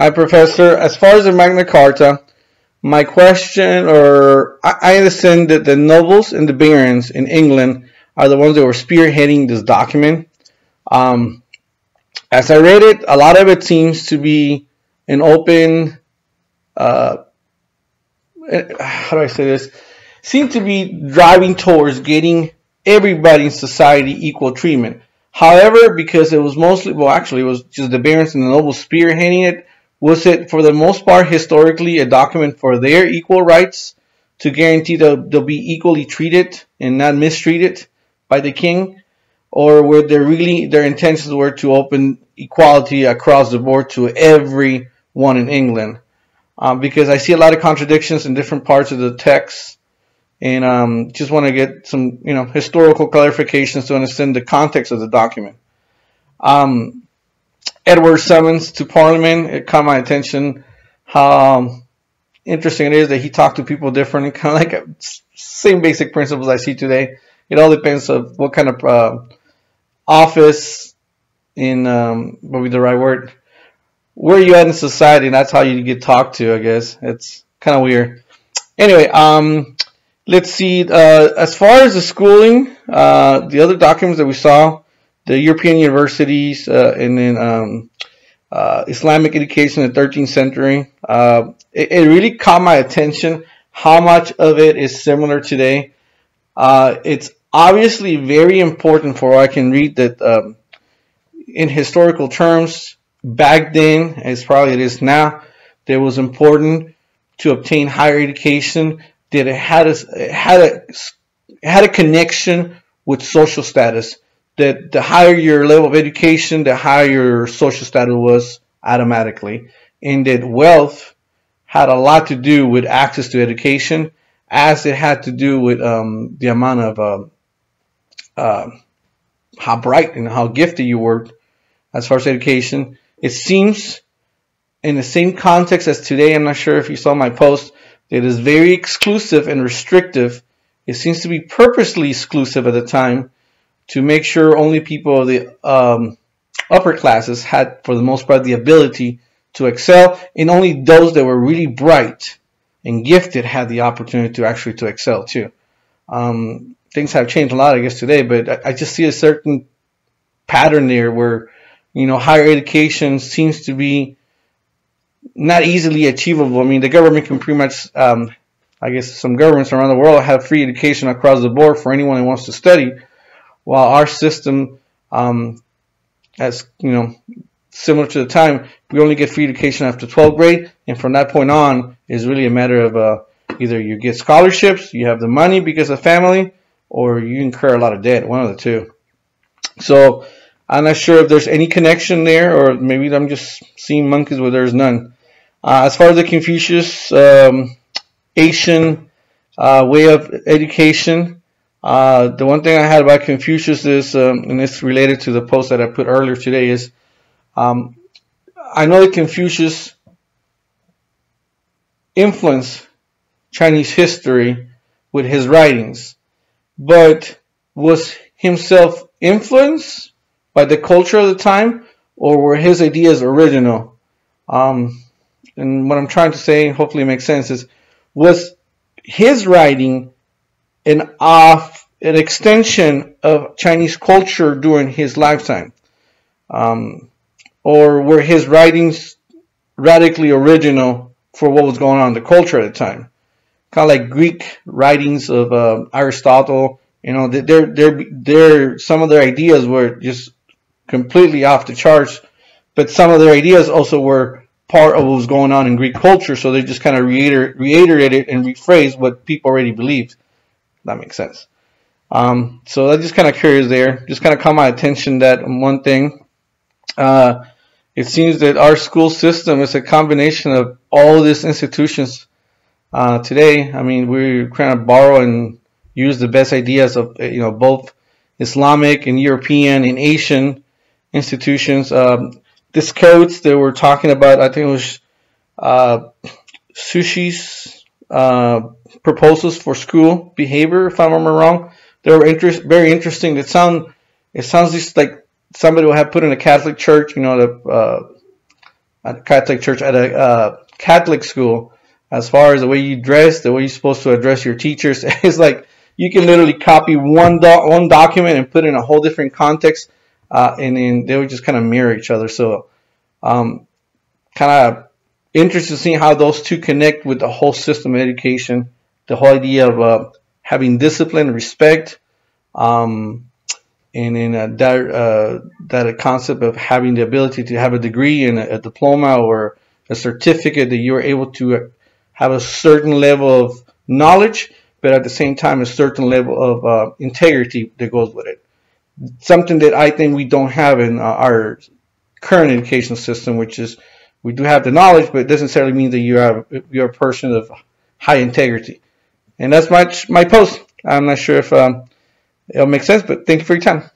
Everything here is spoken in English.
Hi, Professor. As far as the Magna Carta, my question, or I understand that the nobles and the barons in England are the ones that were spearheading this document. Um, as I read it, a lot of it seems to be an open, uh, how do I say this? Seem to be driving towards getting everybody in society equal treatment. However, because it was mostly, well, actually, it was just the barons and the nobles spearheading it, was it for the most part historically a document for their equal rights to guarantee that they'll be equally treated and not mistreated by the king? Or were there really their intentions were to open equality across the board to everyone in England? Because I see a lot of contradictions in different parts of the text, and just want to get some, historical clarifications to understand the context of the document. Um, Edward's summons to Parliament, it caught my attention how interesting it is that he talked to people differently, kind of like same basic principles I see today. It all depends on what kind of office in what would be the right word, where you at in society, and that's how you get talked to. I guess it's kind of weird. Anyway, let's see. As far as the schooling, the other documents that we saw, the European universities, and then Islamic education in the 13th century, it really caught my attention how much of it is similar today. It's obviously very important for what I can read that in historical terms, back then, as probably it is now, that it was important to obtain higher education, that it had a connection with social status. That the higher your level of education, the higher your social status was automatically, and that wealth had a lot to do with access to education, as it had to do with the amount of how bright and how gifted you were as far as education. It seems in the same context as today, I'm not sure if you saw my post, it is very exclusive and restrictive. It seems to be purposely exclusive at the time to make sure only people of the upper classes had, for the most part, the ability to excel, and only those that were really bright and gifted had the opportunity to actually to excel too. Things have changed a lot, I guess, today, but I just see a certain pattern there where, higher education seems to be not easily achievable. I mean, the government can pretty much, I guess some governments around the world have free education across the board for anyone who wants to study, while our system, as similar to the time, we only get free education after 12th grade, and from that point on, is really a matter of either you get scholarships, you have the money because of family, or you incur a lot of debt, one of the two. So I'm not sure if there's any connection there, or maybe I'm just seeing monkeys where there's none. As far as the Confucius Asian way of education, the one thing I had about Confucius is, and it's related to the post that I put earlier today, is I know that Confucius influenced Chinese history with his writings, but was himself influenced by the culture of the time, or were his ideas original? And what I'm trying to say, hopefully it makes sense, is was his writing an extension of Chinese culture during his lifetime? Or were his writings radically original for what was going on in the culture at the time? Kind of like Greek writings of Aristotle. Some of their ideas were just completely off the charts, but some of their ideas also were part of what was going on in Greek culture, so they just kind of reiterated and rephrased what people already believed. That makes sense. So I just kind of curious there. Just kind of caught my attention that one thing. It seems that our school system is a combination of all these institutions today. I mean, we're trying to borrow and use the best ideas of both Islamic and European and Asian institutions. This codes that we're talking about, I think it was Sushi's proposals for school behavior, if I'm wrong. They were very interesting. It sounds just like somebody would have put in a Catholic church, the at a Catholic church, at a Catholic school, as far as the way you dress, the way you're supposed to address your teachers. It's like you can literally copy one document and put it in a whole different context, and then they would just kind of mirror each other. So kind of interested to see how those two connect with the whole system of education, the whole idea of having discipline and respect, and then that concept of having the ability to have a degree and a diploma or a certificate, that you're able to have a certain level of knowledge, but at the same time a certain level of integrity that goes with it. Something that I think we don't have in our current education system, which is we do have the knowledge, but it doesn't necessarily mean that you're a person of high integrity. And that's my post. I'm not sure if it'll make sense, but thank you for your time.